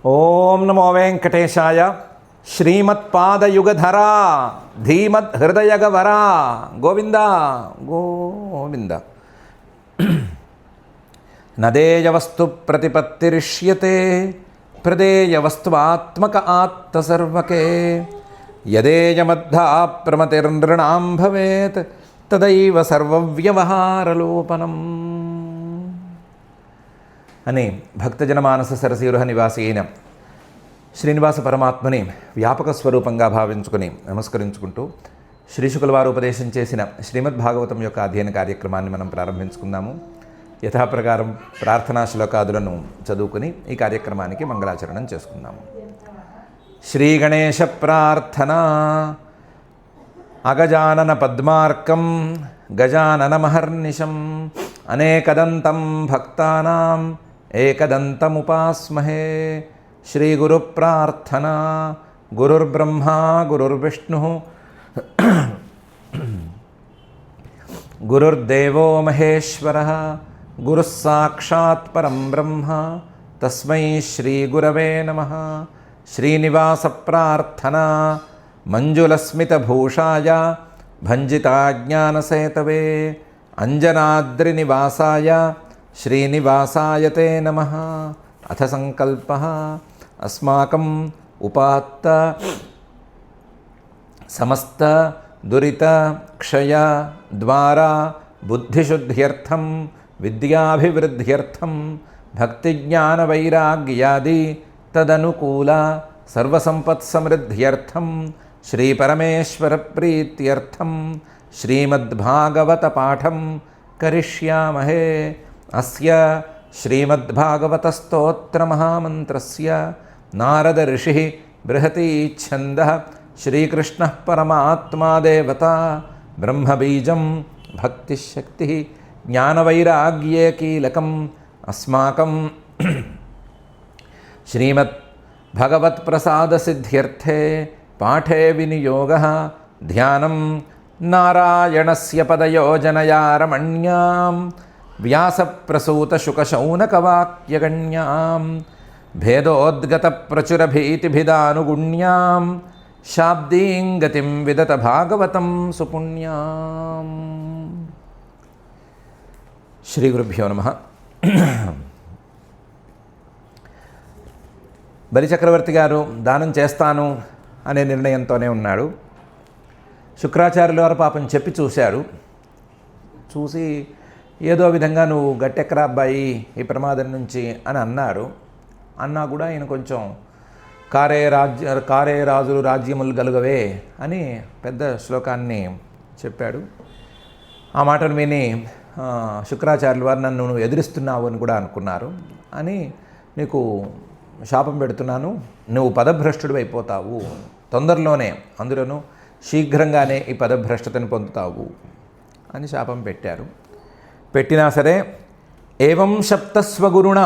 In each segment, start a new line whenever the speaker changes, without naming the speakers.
ఓం నమో వెంకటేశాయ. శ్రీమత్పాదయుగధరా ధీమద్హృదయగవరా గోవింద గోవింద. నదేయవస్తు ప్రతిపత్తిరిష్యతే ప్రదేయవస్త్వాత్మక ఆత్మసర్వకే యదేయమద్ధా ప్రమతిర్నృణాం భవేత్ తదైవ సర్వవ్యవహారలోపనం అని భక్తజనమానస సరసీరుహ నివాసి అయిన శ్రీనివాస పరమాత్మని వ్యాపక స్వరూపంగా భావించుకుని నమస్కరించుకుంటూ శ్రీశుకుల వారు ఉపదేశం చేసిన శ్రీమద్భాగవతం యొక్క అధ్యయన కార్యక్రమాన్ని మనం ప్రారంభించుకుందాము. యథాప్రకారం ప్రార్థనా శ్లోకాదులను చదువుకుని ఈ కార్యక్రమానికి మంగళాచరణం చేసుకుందాము. శ్రీ గణేశ ప్రార్థన. అగజానన పద్మార్కం గజానన మహర్నిశం అనేకదంతం భక్తానాం ఏకదంతముపాస్మహే. శ్రీ గురు ప్రార్థన. గురుర్బ్రహ్మా గురుర్విష్ణుః గురుర్దేవో మహేశ్వరః గురుః సాక్షాత్ పరం బ్రహ్మ తస్మై శ్రీ గురవే నమః. శ్రీనివాస ప్రార్థన. మంజులస్మితభూషాయ భంజితాజ్ఞానసేతవే అంజనాద్రినివాసాయ శ్రీనివాసాయ తే నమః. అథ సంకల్పః. అస్మాకం ఉపాత్త సమస్త దురిత క్షయ ద్వారా బుద్ధిశుద్ధ్యర్థం విద్యాభివృద్ధ్యర్థం భక్తిజ్ఞానవైరాగ్యాది తదనుకూల సర్వసంపత్సమృద్ధ్యర్థం శ్రీపరమేశ్వర ప్రీత్యర్థం శ్రీమద్భాగవత పాఠం కరిష్యామహే. అస్య శ్రీమద్భాగవత స్తోత్ర మహామంత్రస్య నారద ఋషిః బృహతి ఛందః శ్రీకృష్ణ పరమాత్మా దేవతా బ్రహ్మబీజం భక్తిశక్తి జ్ఞానవైరాగ్యే కీలకం. అస్మాకం శ్రీమద్ భగవత్ప్రసాద సిద్ధ్యర్థే పాఠే వినియోగః ధ్యానం నారాయణస్య పదయోజనయా రమణ్యాం వ్యాసప్రసూతశుకశౌనకవాక్యగణ్యాం భేదోద్గత ప్రచురభీతిభిదానుగుణ్యాం శాబ్దీం గతిం విదత భాగవతం సుపుణ్యాం. శ్రీ గురుభ్యో నమః. బలిచక్రవర్తి గారు దానం చేస్తాను అనే నిర్ణయంతోనే ఉన్నాడు. శుక్రాచార్యుల వారు పాపం చెప్పి చూశారు. చూసి ఏదో విధంగా నువ్వు గట్టెక్కరా అబ్బాయి ఈ ప్రమాదం నుంచి అని అన్నారు. అన్నా కూడా ఈయన కొంచెం కారే రాజులు రాజ్యములు గలుగవే అని పెద్ద శ్లోకాన్ని చెప్పాడు. ఆ మాటను విని శుక్రాచార్యుల వారు నన్ను నువ్వు ఎదిరిస్తున్నావు అని కూడా అనుకున్నారు. అని నీకు శాపం పెడుతున్నాను, నువ్వు పదభ్రష్టుడు అయిపోతావు, తొందరలోనే అందులోనూ శీఘ్రంగానే ఈ పదభ్రష్టతను పొందుతావు అని శాపం పెట్టారు. పెట్టినా సరే ఏవం శప్తస్వగురుణ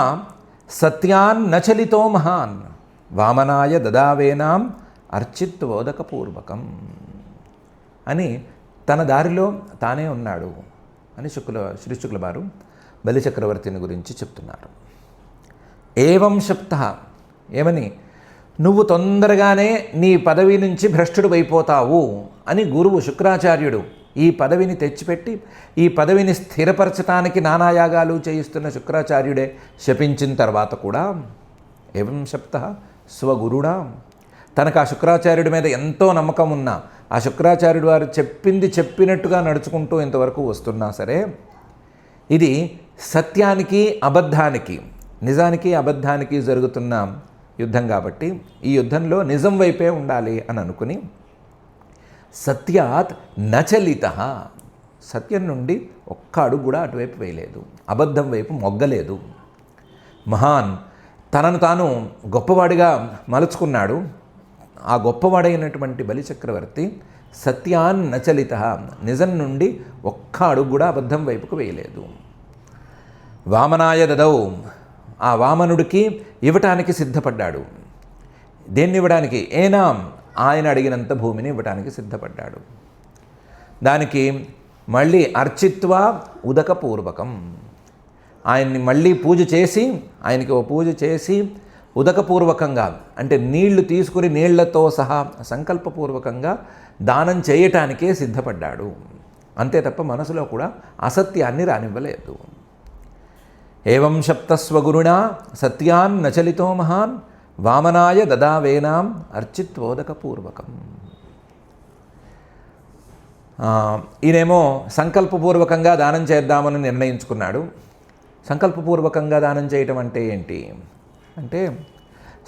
సత్యాన్ నచలితో మహాన్ వామనాయ దదావేనాం అర్చిత్వోదకపూర్వకం అని తన దారిలో తానే ఉన్నాడు అని శ్రీ శుక్ల వారు బలిచక్రవర్తిని గురించి చెప్తున్నారు. ఏవం శప్త ఏమని, నువ్వు తొందరగానే నీ పదవి నుంచి భ్రష్టుడు అయిపోతావు అని గురువు శుక్రాచార్యుడు ఈ పదవిని తెచ్చిపెట్టి ఈ పదవిని స్థిరపరచటానికి నానాయాగాలు చేయిస్తున్న శుక్రాచార్యుడే శపించిన తర్వాత కూడా ఏవం శప్త స్వగురుడా, తనకు ఆ శుక్రాచార్యుడి మీద ఎంతో నమ్మకం ఉన్నా ఆ శుక్రాచార్యుడు వారు చెప్పింది చెప్పినట్టుగా నడుచుకుంటూ ఇంతవరకు వస్తున్నా సరే ఇది సత్యానికి అబద్ధానికి, నిజానికి అబద్ధానికి జరుగుతున్న యుద్ధం కాబట్టి ఈ యుద్ధంలో నిజం వైపే ఉండాలి అని అనుకుని సత్యాత్ నచలిత, సత్యం నుండి ఒక్క అడుగు కూడా అటువైపు వేయలేదు, అబద్ధం వైపు మొగ్గలేదు. మహాన్, తనను తాను గొప్పవాడిగా మలుచుకున్నాడు. ఆ గొప్పవాడైనటువంటి బలిచక్రవర్తి సత్యాన్ నచలిత, నిజం నుండి ఒక్క అడుగు కూడా అబద్ధం వైపుకు వేయలేదు. వామనాయ దదౌ, ఆ వామనుడికి ఇవ్వటానికి సిద్ధపడ్డాడు. దేన్ని ఇవ్వడానికి? ఏనాం, ఆయన అడిగినంత భూమిని ఇవ్వటానికి సిద్ధపడ్డాడు. దానికి మళ్ళీ అర్చిత్వ ఉదకపూర్వకం, ఆయన్ని మళ్ళీ పూజ చేసి, ఆయనకి ఓ పూజ చేసి ఉదకపూర్వకంగా అంటే నీళ్లు తీసుకుని నీళ్లతో సహా సంకల్పపూర్వకంగా దానం చేయటానికే సిద్ధపడ్డాడు. అంతే తప్ప మనసులో కూడా అసత్యాన్ని రానివ్వలేదు. ఏవం శప్తస్వగురుణా సత్యాన్ నచలితో మహాన్ వామనాయ దదావేనాం అర్చిత్వోదకపూర్వకం. ఈయనేమో సంకల్పపూర్వకంగా దానం చేద్దామని నిర్ణయించుకున్నాడు. సంకల్పపూర్వకంగా దానం చేయటం అంటే ఏంటి అంటే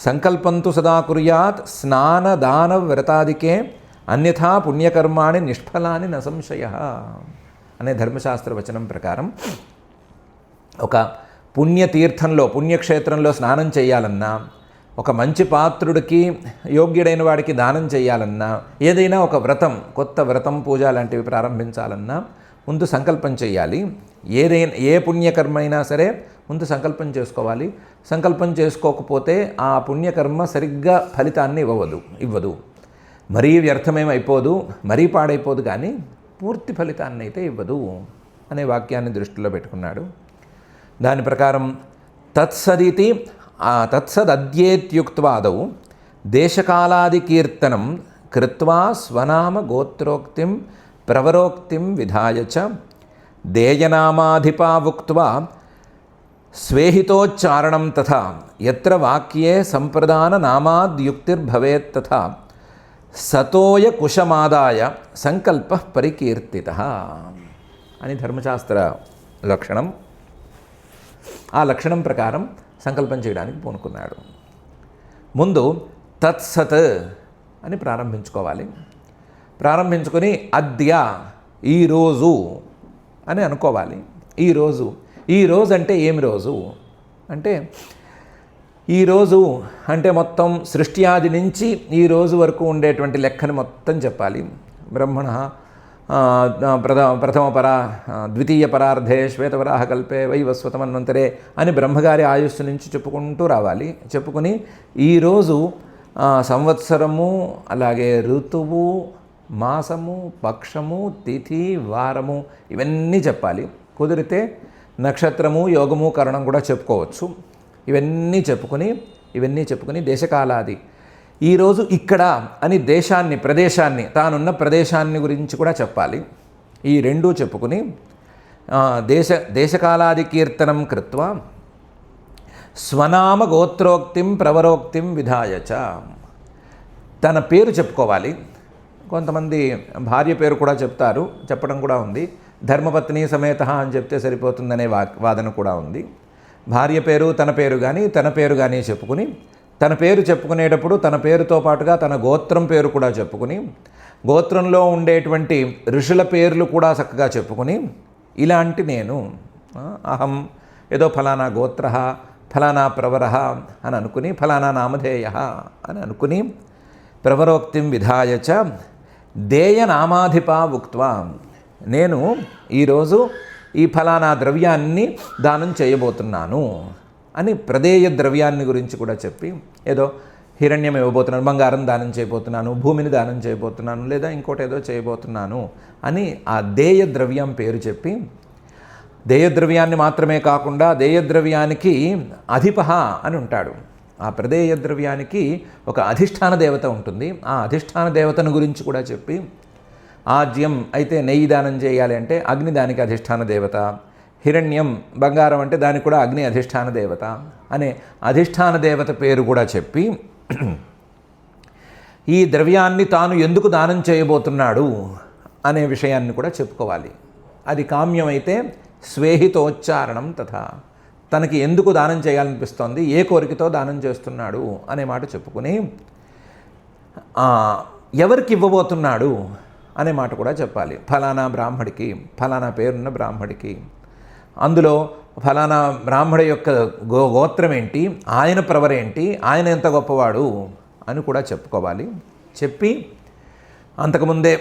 సంకల్పంతు సదా కుర్యాత్ స్నాన దాన వ్రతాదికే అన్యథా పుణ్యకర్మాణి నిష్ఫలాని న సంశయః అనే ధర్మశాస్త్ర వచనం ప్రకారం ఒక పుణ్యతీర్థంలో పుణ్యక్షేత్రంలో స్నానం చేయాలన్నా, ఒక మంచి పాత్రుడికి యోగ్యుడైన వాడికి దానం చేయాలన్నా, ఏదైనా ఒక వ్రతం కొత్త వ్రతం పూజ లాంటివి ప్రారంభించాలన్నా ముందు సంకల్పం చేయాలి. ఏ పుణ్యకర్మ అయినా సరే ముందు సంకల్పం చేసుకోవాలి. సంకల్పం చేసుకోకపోతే ఆ పుణ్యకర్మ సరిగ్గా ఫలితాన్ని ఇవ్వదు. మరీ వ్యర్థమేమైపోదు, మరీ పాడైపోదు, కానీ పూర్తి ఫలితాన్ని అయితే ఇవ్వదు అనే వాక్యాన్ని దృష్టిలో పెట్టుకున్నాడు. దాని ప్రకారం తత్సదితి తత్సదద్యేత్యుక్త్వాదౌ దేశకాలాది కీర్తనం కృత్వా స్వనామ గోత్రోక్తిం ప్రవరోక్తిం విధాయ చ దేయనామాధిపావుక్త్వా స్వేహితోచ్చారణం తథా యత్ర వాక్యే సంప్రదాన నామాద్యుక్తిర్భవేత్ తథా సతోయ కుశమాదాయ సంకల్ప పరికీర్తితః అని ధర్మశాస్త్ర లక్షణం. ఆ లక్షణం ప్రకారం సంకల్పం చేయడానికి పూనుకున్నాడు. ముందు తత్సత్ అని ప్రారంభించుకోవాలి. ప్రారంభించుకొని అద్య ఈరోజు అని అనుకోవాలి. ఈరోజు అంటే ఏమి రోజు అంటే ఈరోజు అంటే మొత్తం సృష్టి ఆది నుంచి ఈ రోజు వరకు ఉండేటువంటి లెక్కని మొత్తం చెప్పాలి. బ్రహ్మణ ప్రథమ పరా ద్వితీయ పరార్ధే శ్వేతవరాహ కల్పే వైవస్వతమన్వంతరే అని బ్రహ్మగారి ఆయుస్సు నుంచి చెప్పుకుంటూ రావాలి. చెప్పుకుని ఈరోజు సంవత్సరము, అలాగే ఋతువు, మాసము, పక్షము, తిథి, వారము ఇవన్నీ చెప్పాలి. కుదిరితే నక్షత్రము, యోగము, కరణం కూడా చెప్పుకోవచ్చు. ఇవన్నీ చెప్పుకుని దేశకాలాది ఈరోజు ఇక్కడ అని దేశాన్ని, ప్రదేశాన్ని, తానున్న ప్రదేశాన్ని గురించి కూడా చెప్పాలి. ఈ రెండూ చెప్పుకుని దేశకాలాది కీర్తనం కృత్వా స్వనామ గోత్రోక్తిం ప్రవరోక్తిం విధాయ చ తన పేరు చెప్పుకోవాలి. కొంతమంది భార్య పేరు కూడా చెప్తారు, చెప్పడం కూడా ఉంది. ధర్మపత్ని సమేత అని చెప్తే సరిపోతుందనే వాదన కూడా ఉంది. భార్య పేరు తన పేరు కానీ చెప్పుకుని, తన పేరు చెప్పుకునేటప్పుడు తన పేరుతో పాటుగా తన గోత్రం పేరు కూడా చెప్పుకుని, గోత్రంలో ఉండేటువంటి ఋషుల పేర్లు కూడా చక్కగా చెప్పుకుని, ఇలాంటి నేను అహం ఏదో ఫలానా గోత్ర, ఫలానా ప్రవర అని అనుకుని, ఫలానా నామధేయ అని అనుకుని, ప్రవరోక్తిం విధాయ చ దేయనామాధిపా ఉక్త్వా నేను ఈరోజు ఈ ఫలానా ద్రవ్యాన్ని దానం చేయబోతున్నాను అని ప్రదేయ ద్రవ్యాన్ని గురించి కూడా చెప్పి, ఏదో హిరణ్యం ఇవ్వబోతున్నాను, బంగారం దానం చేయబోతున్నాను, భూమిని దానం చేయబోతున్నాను, లేదా ఇంకోటి ఏదో చేయబోతున్నాను అని ఆ దేయ ద్రవ్యం పేరు చెప్పి, దేయద్రవ్యాన్ని మాత్రమే కాకుండా దేయద్రవ్యానికి అధిపహ అని ఉంటాడు. ఆ ప్రదేయ ద్రవ్యానికి ఒక అధిష్టాన దేవత ఉంటుంది. ఆ అధిష్టాన దేవతను గురించి కూడా చెప్పి, ఆజ్యం అయితే నెయ్యి దానం చేయాలి అంటే అగ్ని దానికి అధిష్టాన దేవత, హిరణ్యం బంగారం అంటే దానికి కూడా అగ్ని అధిష్టాన దేవత అనే అధిష్టాన దేవత పేరు కూడా చెప్పి, ఈ ద్రవ్యాన్ని తాను ఎందుకు దానం చేయబోతున్నాడు అనే విషయాన్ని కూడా చెప్పుకోవాలి. అది కామ్యమైతే స్వేహితోచ్చారణం తథా తనకి ఎందుకు దానం చేయాలనిపిస్తోంది, ఏ కోరికతో దానం చేస్తున్నాడు అనే మాట చెప్పుకుని, ఎవరికి ఇవ్వబోతున్నాడు అనే మాట కూడా చెప్పాలి. ఫలానా బ్రాహ్మడికి, ఫలానా పేరున్న బ్రాహ్మడికి, అందులో ఫలానా బ్రాహ్మడి యొక్క గోత్రం ఏంటి, ఆయన ప్రవరేంటి, ఆయన ఎంత గొప్పవాడు అని కూడా చెప్పుకోవాలి. చెప్పి అంతకుముందే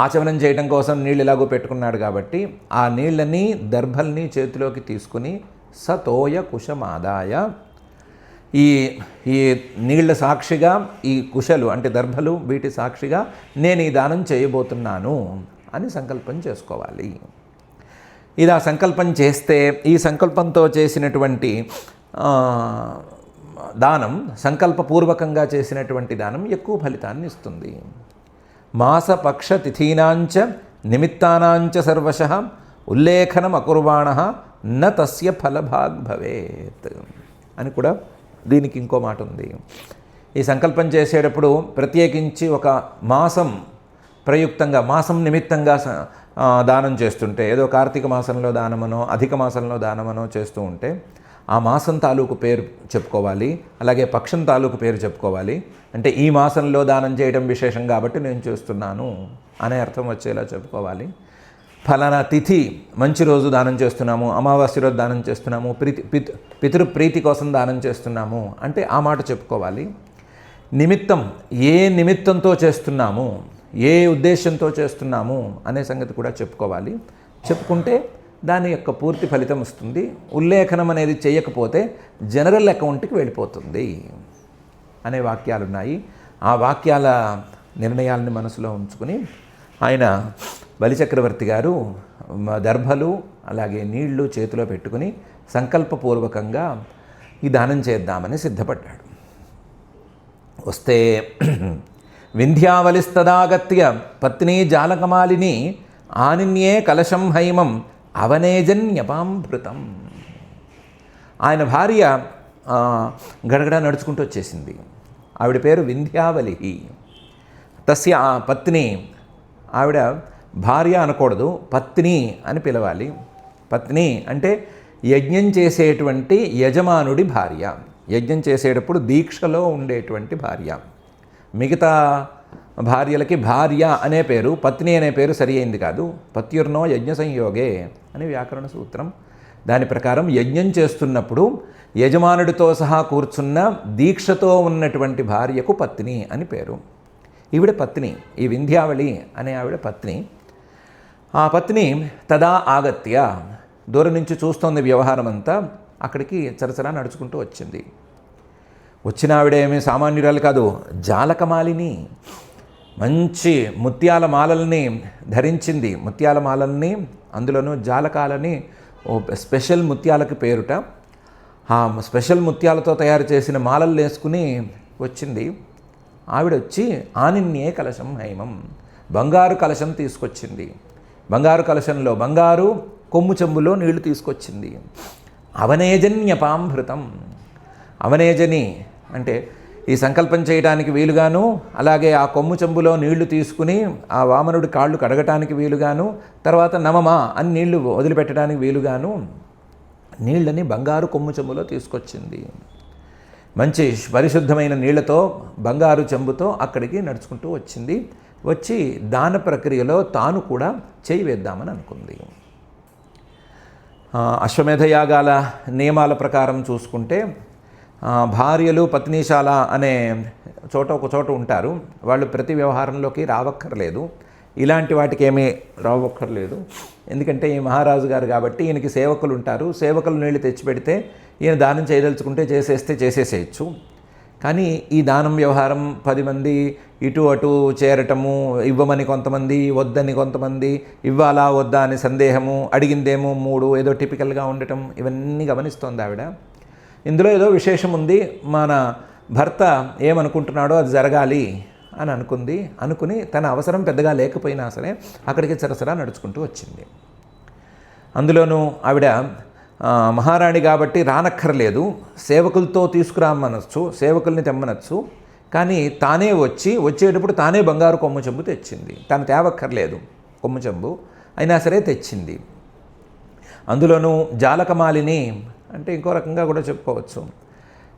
ఆచమనం చేయడం కోసం నీళ్ళు ఎలాగో పెట్టుకున్నాడు కాబట్టి ఆ నీళ్ళని దర్భల్ని చేతిలోకి తీసుకుని సతోయ కుశమాదాయ ఈ నీళ్ల సాక్షిగా, ఈ కుశలు అంటే దర్భలు వీటి సాక్షిగా నేను ఈ దానం చేయబోతున్నాను అని సంకల్పం చేసుకోవాలి. ఇలా సంకల్పం చేస్తే ఈ సంకల్పంతో చేసినటువంటి దానం, సంకల్పపూర్వకంగా చేసినటువంటి దానం ఎక్కువ ఫలితాన్ని ఇస్తుంది. మాస పక్ష తిథీనాంచ నిమిత్తానాంచ సర్వశః ఉల్లేఖనం అకుర్వాణః న తస్య ఫలభాగ్ భవేత్ అని కూడా దీనికి ఇంకో మాట ఉంది. ఈ సంకల్పం చేసేటప్పుడు ప్రత్యేకించి ఒక మాసం ప్రయుక్తంగా, మాసం నిమిత్తంగా దానం చేస్తుంటే, ఏదో కార్తీక మాసంలో దానమనో అధిక మాసంలో దానమనో చేస్తూ ఉంటే ఆ మాసం తాలూకు పేరు చెప్పుకోవాలి, అలాగే పక్షం తాలూకు పేరు చెప్పుకోవాలి. అంటే ఈ మాసంలో దానం చేయడం విశేషం కాబట్టి నేను చేస్తున్నాను అనే అర్థం వచ్చేలా చెప్పుకోవాలి. ఫలానా తిథి మంచి రోజు దానం చేస్తున్నాము, అమావాస్య రోజు దానం చేస్తున్నాము, పితృప్రీతి కోసం దానం చేస్తున్నాము అంటే ఆ మాట చెప్పుకోవాలి. నిమిత్తం, ఏ నిమిత్తంతో చేస్తున్నాము, ఏ ఉద్దేశంతో చేస్తున్నాము అనే సంగతి కూడా చెప్పుకోవాలి. చెప్పుకుంటే దాని యొక్క పూర్తి ఫలితం వస్తుంది. ఉల్లేఖనం అనేది చేయకపోతే జనరల్ అకౌంట్కి వెళ్ళిపోతుంది అనే వాక్యాలు ఉన్నాయి. ఆ వాక్యాల నిర్ణయాలని మనసులో ఉంచుకుని ఆయన బలిచక్రవర్తి గారు దర్భలు అలాగే నీళ్లు చేతిలో పెట్టుకుని సంకల్పపూర్వకంగా ఈ దానం చేద్దామని సిద్ధపడ్డాడు. వస్తే వింధ్యావలిస్తదాగత్య పత్ని జాలకమాలిని ఆనిన్యే కలశం హైమం అవనేజన్యపాంభృతం. ఆయన భార్య గడగడ నడుచుకుంటూ వచ్చేసింది. ఆవిడ పేరు వింధ్యావలి. తస్య పత్ని, ఆవిడ భార్య అనకూడదు, పత్ని అని పిలవాలి. పత్ని అంటే యజ్ఞం చేసేటువంటి యజమానుడి భార్య. యజ్ఞం చేసేటప్పుడు దీక్షలో ఉండేటువంటి భార్య. మిగతా భార్యలకి భార్య అనే పేరు, పత్ని అనే పేరు సరి అయింది కాదు. పత్యుర్నో యజ్ఞ సంయోగే అని వ్యాకరణ సూత్రం. దాని ప్రకారం యజ్ఞం చేస్తున్నప్పుడు యజమానుడితో సహా కూర్చున్న దీక్షతో ఉన్నటువంటి భార్యకు పత్ని అని పేరు. ఈవిడ పత్ని, ఈ వింధ్యావళి అనే ఆవిడ పత్ని. ఆ పత్ని తదా ఆగత్య, దూరం నుంచి చూస్తోంది వ్యవహారం అంతా. అక్కడికి చరచరా నడుచుకుంటూ వచ్చింది. వచ్చిన ఆవిడేమీ సామాన్యురాలు కాదు, జాలకమాలిని. మంచి ముత్యాల మాలల్ని ధరించింది. ముత్యాల మాలల్ని, అందులోనూ జాలకాలని, ఓ స్పెషల్ ముత్యాలకి పేరుట. ఆ స్పెషల్ ముత్యాలతో తయారు చేసిన మాలలు వేసుకుని వచ్చింది. ఆవిడొచ్చి ఆనిన్యే కలశం హైమం, బంగారు కలశం తీసుకొచ్చింది. బంగారు కలశంలో బంగారు కొమ్ము చెంబులో నీళ్లు తీసుకొచ్చింది. అవనేజన్యపాంభృతం. అవనేజని అంటే ఈ సంకల్పం చేయడానికి వీలుగాను, అలాగే ఆ కొమ్ము చెంబులో నీళ్లు తీసుకుని ఆ వామనుడి కాళ్ళు కడగటానికి వీలుగాను, తర్వాత నమమా అని నీళ్లు వదిలిపెట్టడానికి వీలుగాను నీళ్ళని బంగారు కొమ్ము చెంబులో తీసుకొచ్చింది. మంచి పరిశుద్ధమైన నీళ్లతో బంగారు చెంబుతో అక్కడికి నడుచుకుంటూ వచ్చింది. వచ్చి దాన ప్రక్రియలో తాను కూడా చేయి వేద్దామని అనుకుంది. అశ్వమేధ యాగాల నియమాల ప్రకారం చూసుకుంటే భార్యలు పత్నీశాల అనే చోట ఒక చోట ఉంటారు. వాళ్ళు ప్రతి వ్యవహారంలోకి రావక్కర్లేదు. ఇలాంటి వాటికి ఏమీ రావక్కర్లేదు. ఎందుకంటే ఈ మహారాజు గారు కాబట్టి ఈయనకి సేవకులు ఉంటారు. సేవకులు నీళ్ళు తెచ్చిపెడితే ఈయన దానం చేయదలుచుకుంటే చేసేసేయచ్చు. కానీ ఈ దానం వ్యవహారం 10 మంది ఇటు అటు చేరటము, ఇవ్వమని కొంతమంది, వద్దని కొంతమంది, ఇవ్వాలా వద్దా అని సందేహము, అడిగిందేమో 3, ఏదో టిపికల్గా ఉండటం, ఇవన్నీ గమనిస్తోంది ఆవిడ. ఇందులో ఏదో విశేషం ఉంది, మన భర్త ఏమనుకుంటున్నాడో అది జరగాలి అని అనుకుని తన అవసరం పెద్దగా లేకపోయినా సరే అక్కడికి చరచరా నడుచుకుంటూ వచ్చింది. అందులోనూ ఆవిడ మహారాణి కాబట్టి రానక్కర్లేదు, సేవకులతో తీసుకురామనొచ్చు, సేవకుల్ని తెమ్మనొచ్చు. కానీ తానే వచ్చేటప్పుడు తానే బంగారు కొమ్ము చెంబు తెచ్చింది. తను తేవక్కర్లేదు కొమ్ము చెంబు, అయినా సరే తెచ్చింది. అందులోనూ జాలకమాలిని అంటే ఇంకో రకంగా కూడా చెప్పుకోవచ్చు.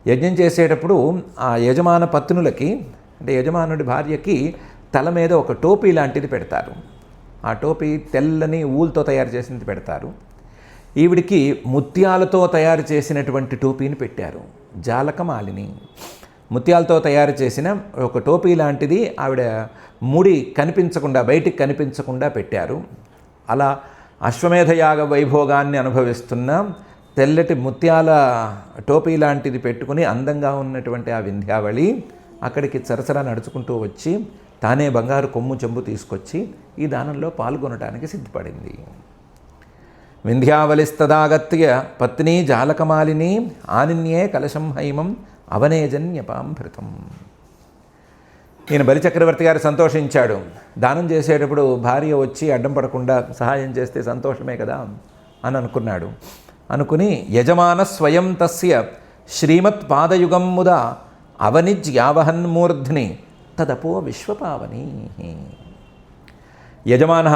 యజ్ఞం చేసేటప్పుడు ఆ యజమాన పత్నులకి, అంటే యజమానుడి భార్యకి తల మీద ఒక టోపీ లాంటిది పెడతారు. ఆ టోపీ తెల్లని ఊలుతో తయారు చేసింది పెడతారు. ఈవిడికి ముత్యాలతో తయారు చేసినటువంటి టోపీని పెట్టారు. జాలకమాలిని ముత్యాలతో తయారు చేసిన ఒక టోపీ లాంటిది ఆవిడ ముడి కనిపించకుండా, బయటికి కనిపించకుండా పెట్టారు. అలా అశ్వమేధయాగ వైభోగాన్ని అనుభవిస్తున్న తెల్లటి ముత్యాల టోపీ లాంటిది పెట్టుకుని అందంగా ఉన్నటువంటి ఆ వింధ్యావళి అక్కడికి చరచరా నడుచుకుంటూ వచ్చి తానే బంగారు కొమ్ము చెంబు తీసుకొచ్చి ఈ దానంలో పాల్గొనడానికి సిద్ధపడింది. వింధ్యావలిస్తదాగత్య పత్నీ జాలకమాలిని ఆనిన్యే కలశం హైమం అవనేజన్యపాంభృతం. ఈయన బలిచక్రవర్తి గారు సంతోషించాడు. దానం చేసేటప్పుడు భార్య వచ్చి అడ్డం పడకుండా సహాయం చేస్తే సంతోషమే కదా అని అనుకున్నాడు. అనుకుని యజమాన స్వయం తస్య శ్రీమత్ పాదయుగం ముదా అవనిజ్యావహన్మూర్ధ్ని తదపో విశ్వపావని. యజమాన,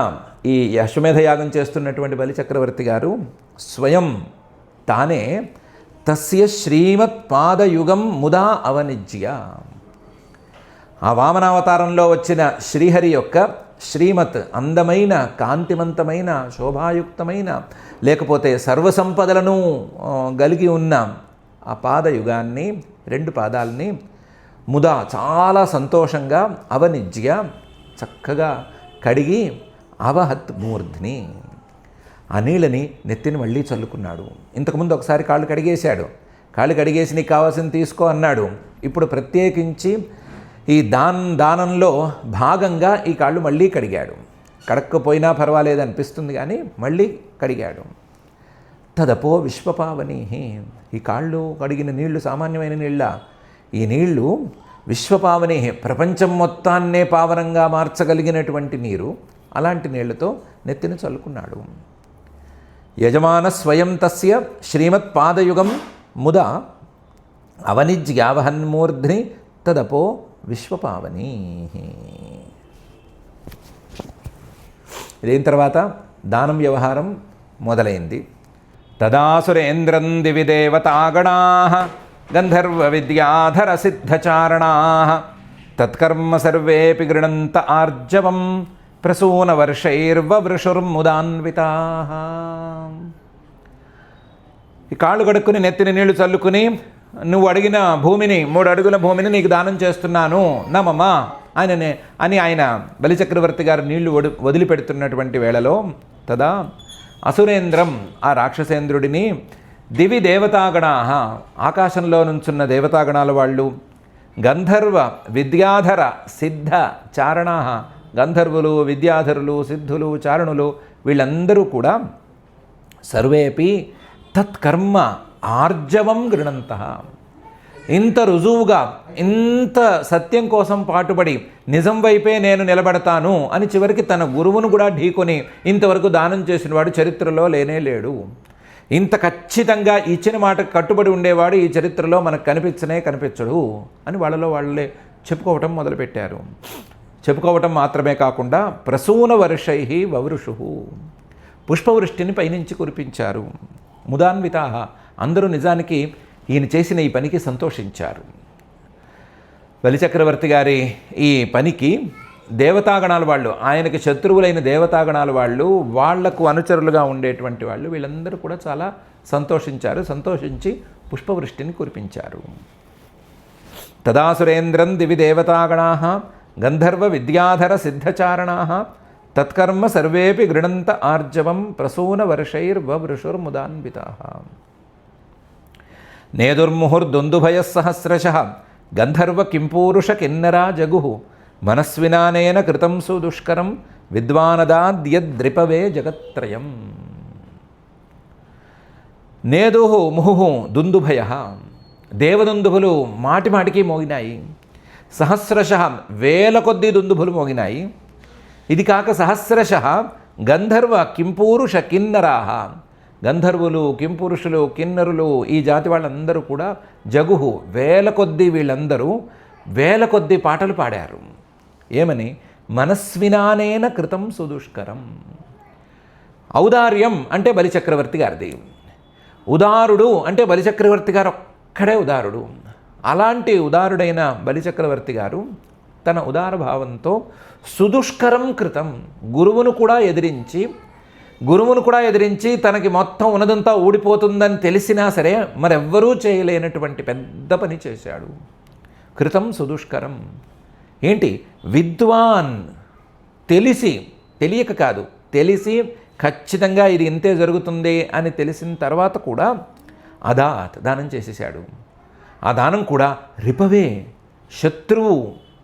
ఈ అశ్వమేధ యాగం చేస్తున్నటువంటి బలిచక్రవర్తి గారు స్వయం తానే తస్య శ్రీమత్ పాదయుగం ముదా అవనిజ్య, ఆ వామనావతారంలో వచ్చిన శ్రీహరి యొక్క శ్రీమత్ అందమైన కాంతివంతమైన శోభాయుక్తమైన లేకపోతే సర్వసంపదలను కలిగి ఉన్న ఆ పాదయుగాన్ని, రెండు పాదాలని ముదా చాలా సంతోషంగా అవనిజ్య చక్కగా కడిగి అవహత్ మూర్ధ్ని ఆ నీళ్ళని నెత్తిని మళ్ళీ చల్లుకున్నాడు. ఇంతకుముందు ఒకసారి కాళ్ళు కడిగేశాడు. కాళ్ళు కడిగేసి నీకు కావాల్సింది తీసుకో అన్నాడు. ఇప్పుడు ప్రత్యేకించి ఈ దానంలో భాగంగా ఈ కాళ్ళు మళ్ళీ కడిగాడు. కడక్కపోయినా పర్వాలేదు అనిపిస్తుంది కానీ మళ్ళీ కడిగాడు. తదపో విశ్వపావని, ఈ కాళ్ళు కడిగిన నీళ్లు సామాన్యమైన నీళ్ళ, ఈ నీళ్లు విశ్వపావని ప్రపంచం మొత్తాన్నే పావనంగా మార్చగలిగినటువంటి నీరు. అలాంటి నీళ్లతో నెత్తిని చల్లుకున్నాడు. యజమాన స్వయం తస్య శ్రీమత్ పాదయుగం ముదా అవనిజ్యావహన్మూర్ధ్ని తదపో విశ్వపావని. ఇదైన తర్వాత దానం వ్యవహారం మొదలైంది. తదాసురేంద్రం దివి దేవతాగణాః గంధర్వ విద్యాధర సిద్ధచారణాః తత్కర్మ సర్వేపి గృణంత ఆర్జవం ప్రసూన వర్షైర్వవృషుర్ముదాన్వితాః. ఈ కాళ్ళు కడుక్కుని నెత్తిని నీళ్లు చల్లుకుని, నువ్వు అడిగిన భూమిని 3 అడుగుల భూమిని నీకు దానం చేస్తున్నాను నమమ్మా అని ఆయన బలిచక్రవర్తి గారు నీళ్లు వదిలిపెడుతున్నటువంటి వేళలో తదా అసురేంద్రం, ఆ రాక్షసేంద్రుడిని, దివి దేవతాగణాః, ఆకాశంలో నుంచున్న దేవతాగణాల వాళ్ళు, గంధర్వ విద్యాధర సిద్ధ చారణాః, గంధర్వులు విద్యాధరులు సిద్ధులు చారణులు వీళ్ళందరూ కూడా సర్వేపి తత్కర్మ ఆర్జవం గృణంతః, ఇంత రుజువుగా ఇంత సత్యం కోసం పాటుపడి నిజం వైపే నేను నిలబడతాను అని చివరికి తన గురువును కూడా ఢీకొని ఇంతవరకు దానం చేసిన వాడు చరిత్రలో లేనే లేడు. ఇంత ఖచ్చితంగా ఇచ్చిన మాటకు కట్టుబడి ఉండేవాడు ఈ చరిత్రలో మనకు కనిపించడు అని వాళ్ళలో వాళ్ళే చెప్పుకోవటం మొదలుపెట్టారు. చెప్పుకోవటం మాత్రమే కాకుండా ప్రసూన వర్షై వవృషు, పుష్పవృష్టిని పైనుంచి కురిపించారు. ముదాన్వితాః, అందరూ నిజానికి ఈయన చేసిన ఈ పనికి సంతోషించారు. బలిచక్రవర్తి గారి ఈ పనికి దేవతాగణాల వాళ్ళు, ఆయనకి శత్రువులైన దేవతాగణాల వాళ్ళు, వాళ్లకు అనుచరులుగా ఉండేటువంటి వాళ్ళు వీళ్ళందరూ కూడా చాలా సంతోషించారు. సంతోషించి పుష్పవృష్టిని కురిపించారు. తదాసురేంద్రం దివి దేవతాగణాః గంధర్వ విద్యాధర సిద్ధచారణాః తత్కర్మ సర్వేపి గృణంత ఆర్జవం ప్రసూన వర్షైర్వవృషుర్ముదాన్వితాః. నేదుర్ముహుర్దుందుభయసహస్రశః గంధర్వ కింపూరుష కిన్నరా జగుః మనస్వినానేన కృతం సుదుష్కరం విద్వానదాద్యద్రిపవే జగత్రయం. నేదుః ముహుః దుందుభయః, దేవదుందుభులు మాటిమాటికి మోగినాయి. సహస్రశః, వేల కొద్దీ దుందుభులు మోగినాయి. ఇది కాక సహస్రశః గంధర్వ కింపూరుష కిన్నరాః, గంధర్వులు కింపురుషులు కిన్నరులు ఈ జాతి వాళ్ళందరూ కూడా జగుహు, వేల కొద్దీ వీళ్ళందరూ వేల కొద్దీ పాటలు పాడారు. ఏమని? మనస్వినానేన కృతం సుదుష్కరం. ఔదార్యం అంటే బలిచక్రవర్తి గారిది, ఉదారుడు అంటే బలిచక్రవర్తి గారు ఒక్కడే ఉదారుడు. అలాంటి ఉదారుడైన బలిచక్రవర్తి గారు తన ఉదార భావంతో సుదుష్కరం కృతం, గురువును కూడా ఎదిరించి తనకి మొత్తం ఉన్నదంతా ఊడిపోతుందని తెలిసినా సరే మరెవ్వరూ చేయలేనటువంటి పెద్ద పని చేశాడు. కృతం సుదుష్కరం ఏంటి? విద్వాన్, తెలియక కాదు, తెలిసి ఖచ్చితంగా ఇది ఇంతే జరుగుతుంది అని తెలిసిన తర్వాత కూడా దానం చేసేసాడు. ఆ దానం కూడా రిపవే,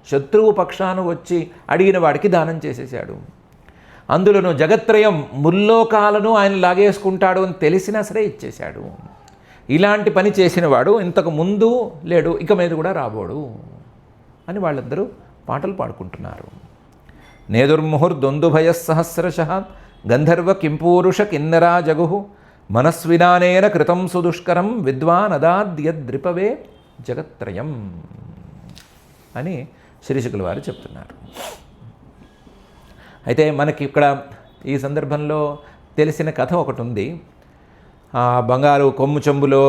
శత్రువు పక్షాన వచ్చి అడిగిన వాడికి దానం చేసేసాడు. అందులోనూ జగత్రయం ముల్లోకాలను ఆయన లాగేసుకుంటాడు అని తెలిసినా సరే ఇచ్చేశాడు. ఇలాంటి పని చేసినవాడు ఇంతకు ముందు లేడు, ఇక మీద కూడా రాబోడు అని వాళ్ళందరూ పాటలు పాడుకుంటున్నారు. నేదుర్ముహుర్దొందుభయసహస్రశ గంధర్వ కింపూరుష కిన్నరా జగు మనస్వినానేన కృతం సుదుష్కరం విద్వానదాద్యద్రిపవే జగత్రయం అని శ్రీశుకుల వారు చెప్తున్నారు. అయితే మనకి ఇక్కడ ఈ సందర్భంలో తెలిసిన కథ ఒకటి ఉంది. ఆ బంగారు కొమ్ము చెంబులో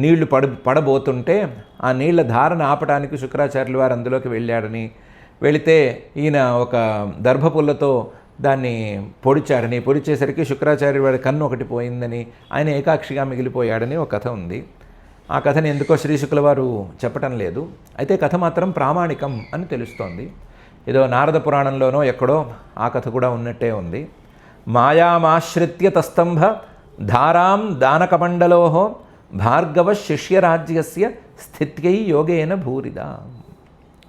నీళ్లు పడబోతుంటే ఆ నీళ్ల ధారను ఆపడానికి శుక్రాచార్యుల వారు అందులోకి వెళ్ళాడని, వెళితే ఈయన ఒక దర్భపుల్లతో దాన్ని పొడిచేసరికి శుక్రాచార్యుల వారి కన్ను ఒకటి పోయిందని, ఆయన ఏకాక్షిగా మిగిలిపోయాడని ఒక కథ ఉంది. ఆ కథని ఎందుకో శ్రీశుకుల వారు చెప్పటం లేదు. అయితే కథ మాత్రం ప్రామాణికం అని తెలుస్తోంది. ఏదో నారద పురాణంలోనో ఎక్కడో ఆ కథ కూడా ఉన్నట్టే ఉంది. మాయామాశ్రిత్య తస్తంభ ధారాం దానకమండలో భార్గవ శిష్యరాజ్యస్య స్థిత్యై యోగేన భూరిద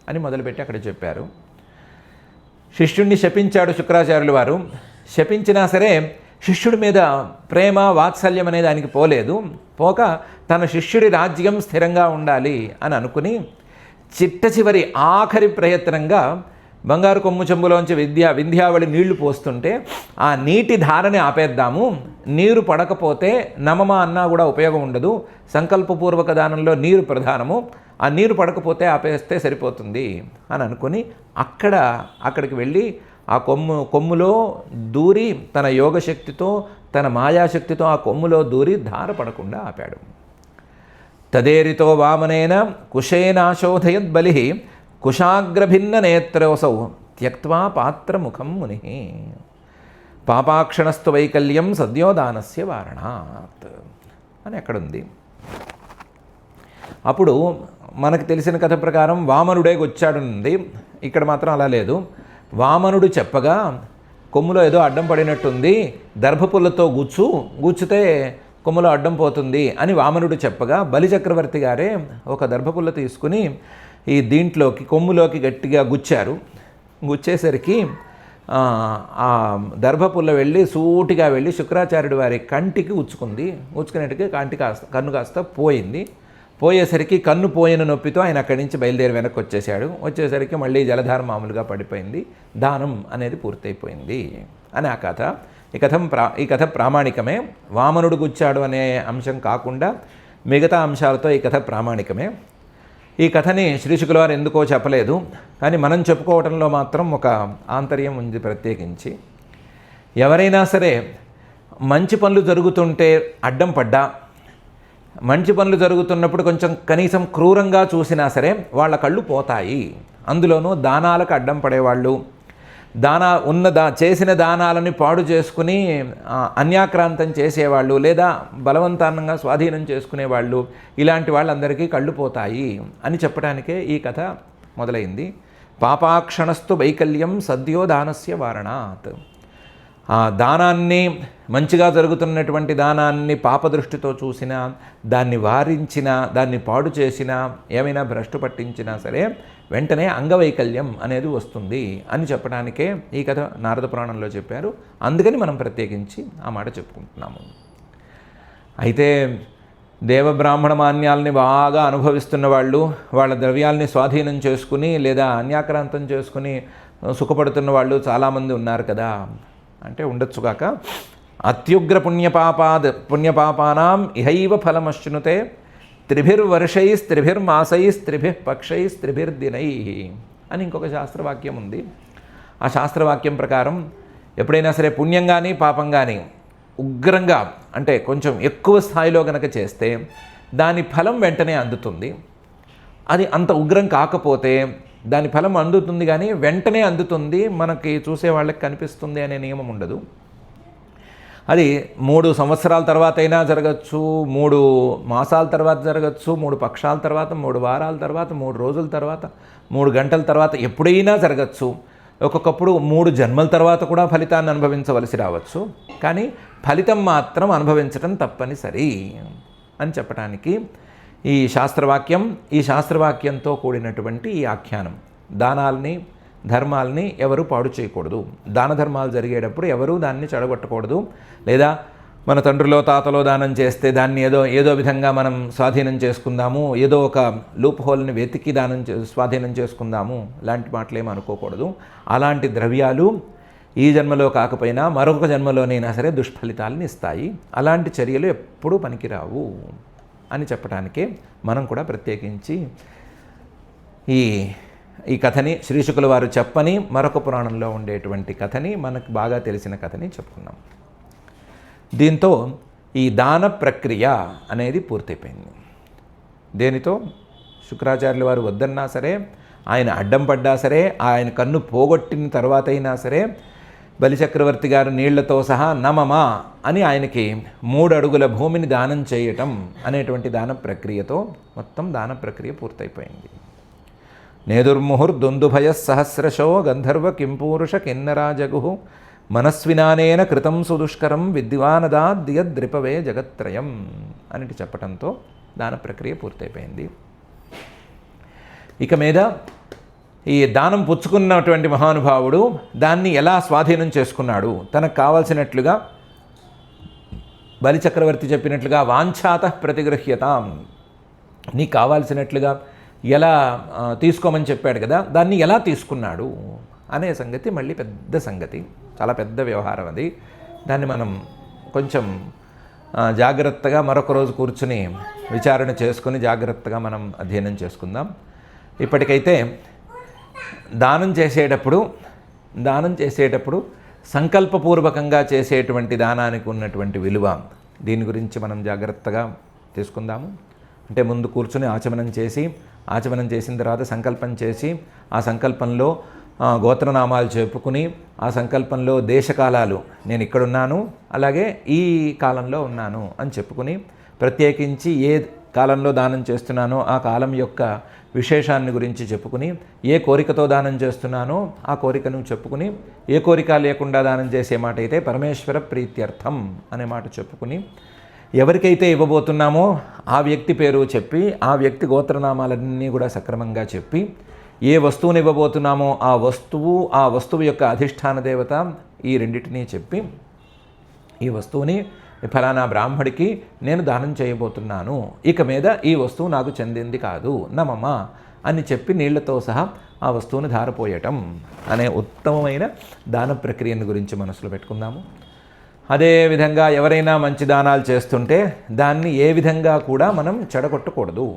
అని మొదలుపెట్టి అక్కడ చెప్పారు. శిష్యుణ్ణి శపించాడు శుక్రాచార్యుల వారు. శపించినా సరే శిష్యుడి మీద ప్రేమ వాత్సల్యం అనేది ఆయనకి పోలేదు. పోక తన శిష్యుడి రాజ్యం స్థిరంగా ఉండాలి అని అనుకుని చిట్ట చివరి ఆఖరి ప్రయత్నంగా బంగారు కొమ్ము చెంబులోంచి వింధ్యావళి నీళ్లు పోస్తుంటే ఆ నీటి ధారని ఆపేద్దాము, నీరు పడకపోతే నమమ అన్నా కూడా ఉపయోగం ఉండదు, సంకల్పపూర్వక దానంలో నీరు ప్రధానము, ఆ నీరు పడకపోతే ఆపేస్తే సరిపోతుంది అని అనుకుని అక్కడికి వెళ్ళి ఆ కొమ్ములో దూరి తన యోగశక్తితో తన మాయాశక్తితో ఆ కొమ్ములో దూరి ధార పడకుండా ఆపాడు. తదేరితో వామనేన కుశేనాశోధయద్ బలి కుశాగ్రభిన్న నేత్రోసౌ త్యక్త్వా పాత్రముఖం ముని పాపాక్షణస్తు వైకల్యం సద్యోదానస్య వారణాత్ అని ఎక్కడుంది. అప్పుడు మనకు తెలిసిన కథ ప్రకారం వామనుడే వచ్చాడుంది. ఇక్కడ మాత్రం అలా లేదు. వామనుడు చెప్పగా కొమ్ములో ఏదో అడ్డం పడినట్టుంది, దర్భపుల్లతో గుచ్చితే కొమ్ములో అడ్డం పోతుంది అని వామనుడు చెప్పగా బలిచక్రవర్తి గారే ఒక దర్భపుల్ల తీసుకుని ఈ కొమ్ములోకి గట్టిగా గుచ్చేసరికి ఆ దర్భపుల్ల వెళ్ళి సూటిగా వెళ్ళి శుక్రాచార్యుడి వారి కంటికి ఉచ్చుకునేట్టుగా కన్ను కాస్త పోయింది. పోయేసరికి కన్ను పోయిన నొప్పితో ఆయన అక్కడి నుంచి బయలుదేరి వెనక్కి వచ్చేసరికి మళ్ళీ జలధార మామూలుగా పడిపోయింది, దానం అనేది పూర్తయిపోయింది అని ఆ కథ. ఈ కథ ప్రామాణికమే. వామనుడు గుచ్చాడు అనే అంశం కాకుండా మిగతా అంశాలతో ఈ కథ ప్రామాణికమే. ఈ కథని శ్రీశుకుల వారు ఎందుకో చెప్పలేదు, కానీ మనం చెప్పుకోవడంలో మాత్రం ఒక ఆంతర్యం ఉంది ప్రత్యేకించి. ఎవరైనా సరే మంచి పనులు జరుగుతుంటే అడ్డం పడ్డా, మంచి పనులు జరుగుతున్నప్పుడు కొంచెం కనీసం క్రూరంగా చూసినా సరే వాళ్ళ కళ్ళు పోతాయి. అందులోనూ దానాలకు అడ్డం పడేవాళ్ళు, చేసిన దానాలని పాడు చేసుకుని అన్యాక్రాంతం చేసేవాళ్ళు, లేదా బలవంతానంగా స్వాధీనం చేసుకునేవాళ్ళు, ఇలాంటి వాళ్ళందరికీ కళ్ళు పోతాయి అని చెప్పడానికే ఈ కథ మొదలైంది. పాపాక్షణస్తు వైకల్యం సద్యోదానస్య వారణాత్. ఆ దానాన్ని, మంచిగా జరుగుతున్నటువంటి దానాన్ని పాపదృష్టితో చూసినా, దాన్ని వారించినా, దాన్ని పాడు చేసినా, ఏమైనా భ్రష్టు పట్టించినా సరే వెంటనే అంగవైకల్యం అనేది వస్తుంది అని చెప్పడానికే ఈ కథ నారద పురాణంలో చెప్పారు. అందుకని మనం ప్రత్యేకించి ఆ మాట చెప్పుకుంటున్నాము. అయితే దేవబ్రాహ్మణ మాన్యాలని బాగా అనుభవిస్తున్న వాళ్ళు, వాళ్ళ ద్రవ్యాల్ని స్వాధీనం చేసుకుని లేదా అన్యాక్రాంతం చేసుకుని సుఖపడుతున్న వాళ్ళు చాలామంది ఉన్నారు కదా అంటే ఉండొచ్చుగాక. అత్యుగ్ర పుణ్యపాపానాం ఇహైవ ఫలమశ్నుతే త్రిభిర్వర్షైస్త్రిభిర్మాసైస్త్రిభిః పక్షైస్త్రిభిర్దినై అని ఇంకొక శాస్త్రవాక్యం ఉంది. ఆ శాస్త్రవాక్యం ప్రకారం ఎప్పుడైనా సరే పుణ్యం కానీ పాపం కానీ ఉగ్రంగా అంటే కొంచెం ఎక్కువ స్థాయిలో కనుక చేస్తే దాని ఫలం వెంటనే అందుతుంది. అది అంత ఉగ్రం కాకపోతే దాని ఫలం అందుతుంది కానీ వెంటనే అందుతుంది, మనకి చూసే వాళ్ళకి కనిపిస్తుంది అనే నియమం ఉండదు. అది 3 సంవత్సరాల తర్వాత అయినా జరగచ్చు, 3 మాసాల తర్వాత జరగచ్చు, 3 పక్షాల తర్వాత, 3 వారాల తర్వాత, 3 రోజుల తర్వాత, 3 గంటల తర్వాత, ఎప్పుడైనా జరగచ్చు. ఒక్కొక్కప్పుడు 3 జన్మల తర్వాత కూడా ఫలితాన్ని అనుభవించవలసి రావచ్చు. కానీ ఫలితం మాత్రం అనుభవించడం తప్పనిసరి అని చెప్పడానికి ఈ శాస్త్రవాక్యంతో కూడినటువంటి ఈ ఆఖ్యానం. దానాల్ని, ధర్మాల్ని ఎవరు పాడు చేయకూడదు. దాన ధర్మాలు జరిగేటప్పుడు ఎవరూ దాన్ని చెడగొట్టకూడదు. లేదా మన తండ్రిలో తాతలో దానం చేస్తే దాన్ని ఏదో విధంగా మనం స్వాధీనం చేసుకుందాము, ఏదో ఒక లూప్ హోల్ని వెతికి స్వాధీనం చేసుకుందాము లాంటి మాటలేమీ అనుకోకూడదు. అలాంటి ద్రవ్యాలు ఈ జన్మలో కాకపోయినా మరొక జన్మలోనైనా సరే దుష్ఫలితాలను ఇస్తాయి. అలాంటి చర్యలు ఎప్పుడూ పనికిరావు అని చెప్పడానికే మనం కూడా ప్రత్యేకించి ఈ కథని శ్రీశుకుల వారు చెప్పని మరొక పురాణంలో ఉండేటువంటి కథని, మనకు బాగా తెలిసిన కథని చెప్పుకున్నాం. దీంతో ఈ దాన ప్రక్రియ అనేది పూర్తయిపోయింది. దేనితో శుక్రాచార్యుల వారు వద్దన్నా సరే, ఆయన అడ్డం పడ్డా సరే, ఆయన కన్ను పోగొట్టిన తర్వాత అయినా సరే, బలిచక్రవర్తి గారు నీళ్లతో సహా నమమా అని ఆయనకి 3 అడుగుల భూమిని దానం చేయటం అనేటువంటి దాన ప్రక్రియతో మొత్తం దాన ప్రక్రియ పూర్తయిపోయింది. నేదుర్ముహుర్దుందుభయ సహస్రశో గంధర్వ కింపూరుష కిన్నరాజగు మనస్వినానేన కృతం సుదుష్కరం విద్వానదాద్యద్రిపవే జగత్రయం అని చెప్పటంతో దాన ప్రక్రియ పూర్తయిపోయింది. ఇక మీద ఈ దానం పుచ్చుకున్నటువంటి మహానుభావుడు దాన్ని ఎలా స్వాధీనం చేసుకున్నాడు, తనకు కావాల్సినట్లుగా బలిచక్రవర్తి చెప్పినట్లుగా వాంఛాత ప్రతిగృహ్యతాం, నీకు కావాల్సినట్లుగా ఎలా తీసుకోమని చెప్పాడు కదా, దాన్ని ఎలా తీసుకున్నాడు అనే సంగతి మళ్ళీ పెద్ద సంగతి, చాలా పెద్ద వ్యవహారం అది. దాన్ని మనం కొంచెం జాగ్రత్తగా మరొక రోజు కూర్చుని విచారణ చేసుకుని జాగ్రత్తగా మనం అధ్యయనం చేసుకుందాం. ఇప్పటికైతే దానం చేసేటప్పుడు సంకల్పపూర్వకంగా చేసేటువంటి దానానికి ఉన్నటువంటి విలువ, దీని గురించి మనం జాగ్రత్తగా తీసుకుందాము. అంటే ముందు కూర్చుని ఆచమనం చేసిన తర్వాత సంకల్పం చేసి, ఆ సంకల్పంలో గోత్రనామాలు చెప్పుకుని, ఆ సంకల్పంలో దేశకాలాలు నేను ఇక్కడున్నాను అలాగే ఈ కాలంలో ఉన్నాను అని చెప్పుకుని, ప్రత్యేకించి ఏ కాలంలో దానం చేస్తున్నానో ఆ కాలం యొక్క విశేషాన్ని గురించి చెప్పుకుని, ఏ కోరికతో దానం చేస్తున్నానో ఆ కోరికను చెప్పుకుని, ఏ కోరిక లేకుండా దానం చేసే మాట అయితే పరమేశ్వర ప్రీత్యర్థం అనే మాట చెప్పుకుని, ఎవరికైతే ఇవ్వబోతున్నామో ఆ వ్యక్తి పేరు చెప్పి, ఆ వ్యక్తి గోత్రనామాలన్నీ కూడా సక్రమంగా చెప్పి, ఏ వస్తువుని ఇవ్వబోతున్నామో ఆ వస్తువు యొక్క అధిష్టాన దేవత ఈ రెండింటినీ చెప్పి, ఈ వస్తువుని ఫలానా బ్రాహ్మడికి నేను దానం చేయబోతున్నాను, ఇక మీద ఈ వస్తువు నాకు చెందింది కాదు నమమ అని చెప్పి నీళ్లతో సహా ఆ వస్తువుని ధారపోయటం అనే ఉత్తమమైన దాన ప్రక్రియను గురించి మనసులో పెట్టుకుందాము. అదేవిధంగా ఎవరైనా మంచి దానాలు చేస్తుంటే దాన్ని ఏ విధంగా కూడా మనం చెడగొట్టకూడదు.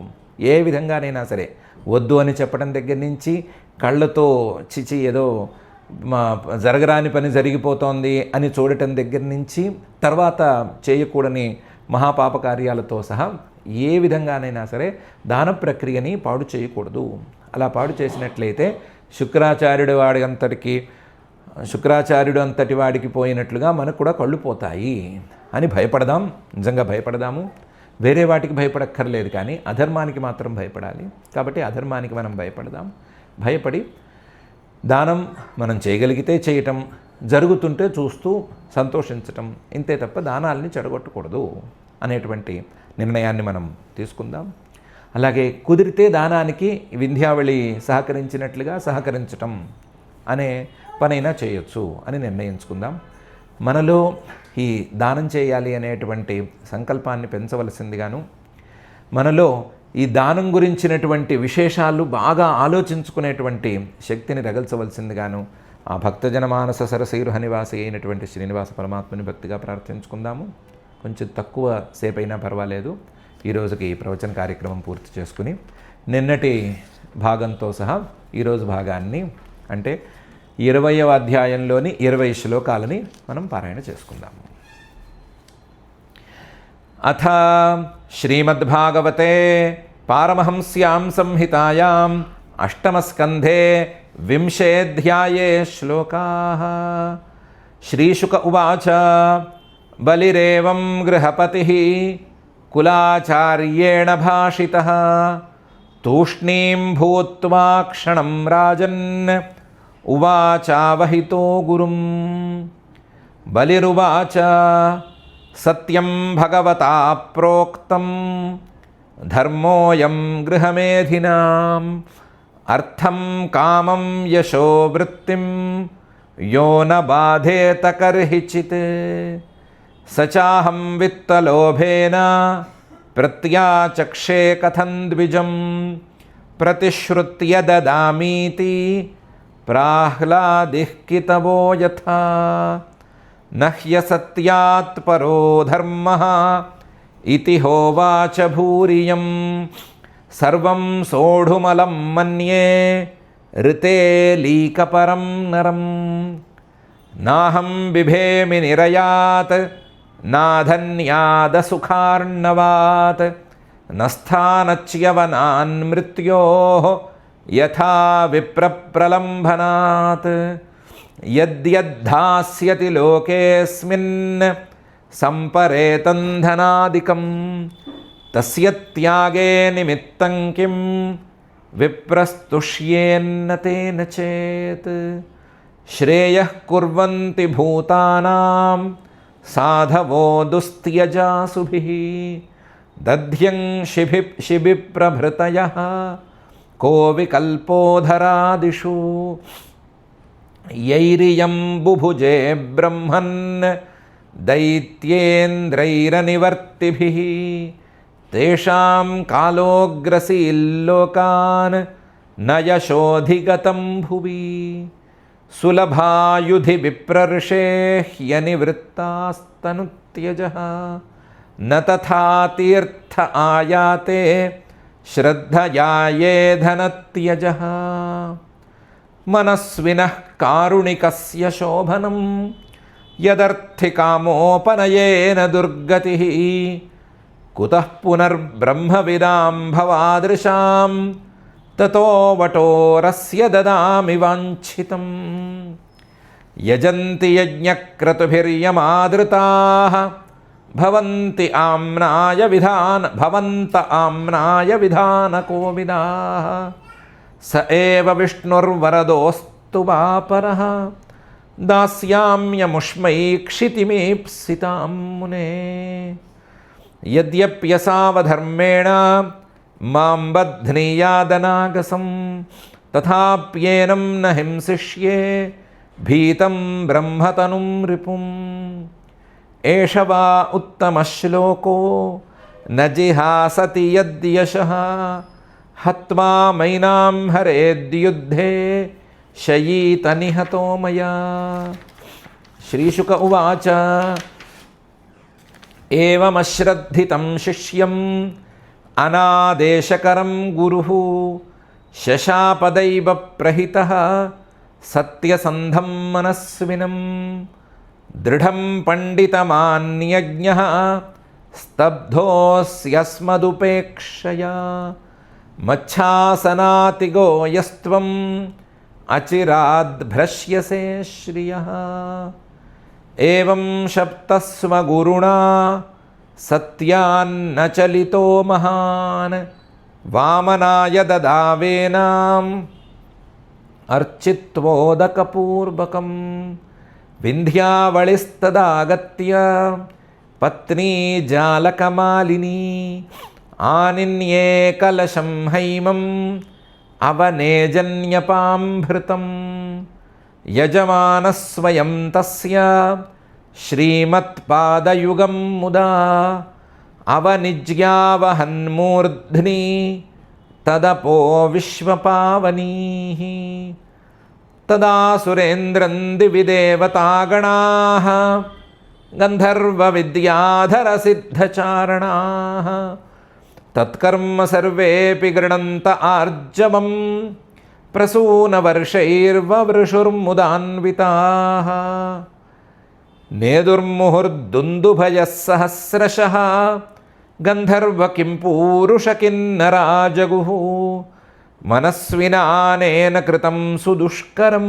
ఏ విధంగానైనా సరే, వద్దు అని చెప్పడం దగ్గర నుంచి, కళ్ళతో చిచి ఏదో జరగరాని పని జరిగిపోతోంది అని చూడటం దగ్గర నుంచి, తర్వాత చేయకూడని మహాపాప కార్యాలతో సహా ఏ విధంగానైనా సరే దాన ప్రక్రియని పాడు చేయకూడదు. అలా పాడు చేసినట్లయితే శుక్రాచార్యుడు అంతటి వాడికి పోయినట్లుగా మనకు కూడా కళ్ళు పోతాయి అని భయపడదాం. నిజంగా భయపడదాము. వేరే వాటికి భయపడక్కర్లేదు, కానీ అధర్మానికి మాత్రం భయపడాలి. కాబట్టి అధర్మానికి మనం భయపడదాం. భయపడి దానం మనం చేయగలిగితే చేయటం, జరుగుతుంటే చూస్తూ సంతోషించటం, ఇంతే తప్ప దానాల్ని చెడగొట్టకూడదు అనేటువంటి నిర్ణయాన్ని మనం తీసుకుందాం. అలాగే కుదిరితే దానానికి వింధ్యావళి సహకరించినట్లుగా సహకరించటం అనే పనైనా చేయొచ్చు అని నిర్ణయించుకుందాం. మనలో ఈ దానం చేయాలి అనేటువంటి సంకల్పాన్ని పెంచవలసిందిగాను, మనలో ఈ దానం గురించినటువంటి విశేషాలు బాగా ఆలోచించుకునేటువంటి శక్తిని రగల్చవలసిందిగాను ఆ భక్తజన మానస సరసీరుహ నివాసి అయినటువంటి శ్రీనివాస పరమాత్మని భక్తిగా ప్రార్థించుకుందాము. కొంచెం తక్కువ సేపైనా పర్వాలేదు. ఈరోజుకి ఈ ప్రవచన కార్యక్రమం పూర్తి చేసుకుని నిన్నటి భాగంతో సహా ఈరోజు భాగాన్ని, అంటే 20వ అధ్యాయంలోని 20 శ్లోకాలని మనం పారాయణ చేసుకుందాము. అథ శ్రీమద్భాగవతే పారమహంస్యాం సంహితాయాం అష్టమస్కంధే 20ధ్యాయే శ్లోకాః. శ్రీశుక ఉవాచ బలిరేవం గృహపతిః కులాచార్యేణ భాషితః తూష్ణీం భూత్వా క్షణం రాజన్ ఉవాచావహితో గురుం. బలిరువాచ సత్యం భగవతా ప్రోక్తం ధర్మోయం గృహమేధినాం అర్థం కామం యశో వృత్తిం యో న బాధేత కర్హిచిత్ సచాహం విత్తలోభేన ప్రత్యాచక్షే కథం ద్విజం ప్రతిశ్రుత్య దదామీతి ప్రాహ్లాదిః కితవో యథా నహ్యసత్యాత్ పరో ధర్మః ఇతి హోవాచ భూరియం సర్వం సోఢుమలం మన్యే ऋते लीकपरं नरं नाहं बिभेमि निरयात् नाधन्यादसुखार्णवात् न स्थानच्यवनान् मृत्योः यथा विप्रप्रलम्भनात् यद्यद्धास्यति लोकेऽस्मिन् सम्परेतं धनादिकं तस्य त्यागे निमित्तं किं विप्रस्तुष्येन्न तेन चेत् श्रेयः कुर्वन्ति भूतानां साधवो दुस्त्यजासुभिः दध्यं शिबिप्रभृतयः को विकल्पोधरादिषु यैरियं बुभुजे ब्रह्मन् दैत्येन्द्रैरनिवर्तिभिः तेषां कालोग्रसील्लोकान् न यशोऽधिगतं भुवि सुलभायुधि विप्रर्षे ह्यनिवृत्तास्तनुत्यजः न तथा तीर्थ आयाते श्रद्धया ये धनत्यजः मनस्विनः कारुणिकस्य शोभनं यदर्थिकामोपनयेन दुर्गतिः कुतः पुनर्ब्रह्मविदां भवादृशां ततो वटोरस्य ददामि वाञ्छितं यजन्ति यज्ञक्रतुभिर्यमादृताः भवन्त आम्नाय विधानकोविदाः स एव विष्णुर्वरदोऽस्तु वा परः दास्याम्यमुष्मै क्षितिमीप्सितां मुने यद्यप्यसावधर्मेण मां बध्नीयादनागसं तथाप्येनं न हिंसिष्ये भीतं ब्रह्मतनुं रिपुम् एष वा उत्तमश्लोको न जिहासति यद्यशः हत्वा मैनां हरेद्युद्धे शयीतनिहतो मया। श्रीशुक उवाच एवमश्रद्धितं शिष्यम् अनादेशकरं गुरुः शशापदैव प्रहितः सत्यसन्धं मनस्विनं दृढं पण्डितमान्यज्ञः स्तब्धोऽस्यस्मदुपेक्षया मच्छासनातिगो यस्त्वम् अचिराद्भ्रश्यसे श्रियः एवं शप्तस्व गुरुणा सत्यान्न चलितो महान् वामनाय ददावेनाम् अर्चित्वोदकपूर्वकं विन्ध्यावलिस्तदागत्य पत्नी जालकमालिनी आनिन्ये कलशं हैमम् अवनेजन्यपाम्भृतं यजमानः स्वयं तस्य श्रीमत्पादयुगं मुदा अवनिज्यावहन्मूर्ध्नि तदपो विश्वपावनीः तदा सुरेन्द्रं दिवि देवतागणाः गन्धर्वविद्याधरसिद्धचारणाः तत्कर्म सर्वेऽपि गृणन्त आर्जवं प्रसूनवर्षैर्ववृषुर्मुदान्विताः नेदुर्मुहुर्दुन्दुभयः सहस्रशः गन्धर्व किं पूरुष किन्नरा जगुः मनस्विनानेन कृतं सुदुष्करं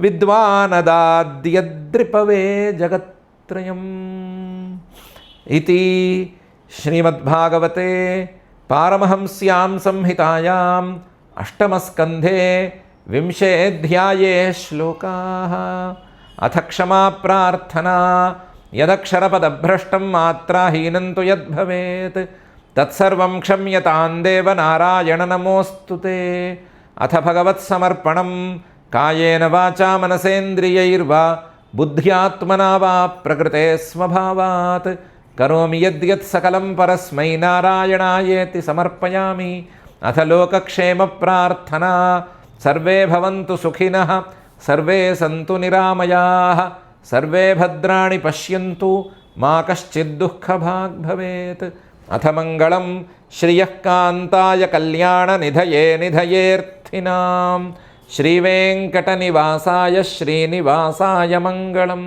विद्वानदाद्यद्रिपवे जगत्त्रयम् इति श्रीमद्भागवते पारमहंस्यां संहितायाम् अष्टमस्कन्धे 20ध्याये श्लोकाः। अथ क्षमा प्रार्थना यदक्षरपदभ्रष्टं मात्राहीनं तु यद्भवेत् तत्सर्वं क्षम्यतां देव नारायण नमोऽस्तु ते। అథ భగవత్సమర్పణం కాయేన వాచా మనసేంద్రియైర్వా బుద్ధ్యాత్మనా వా ప్రకృతే స్వభావాత్ కరోమి యద్యత్ సకలం పరస్మై నారాయణాయేతి సమర్పయామి. అథ లోకక్షేమ ప్రార్థనా సర్వే భవంతు సుఖినః సర్వే సంతు నిరామయాః సర్వే భద్రాణి పశ్యంతు మా కశ్చిద్ దుఃఖభాగ్ భవేత్. అథ మంగళం శ్రియః కాంతాయ కళ్యాణ నిధయే నిధయేర్థినాం శ్రీవేంకటనివాసాయ శ్రీనివాసాయ మంగళం.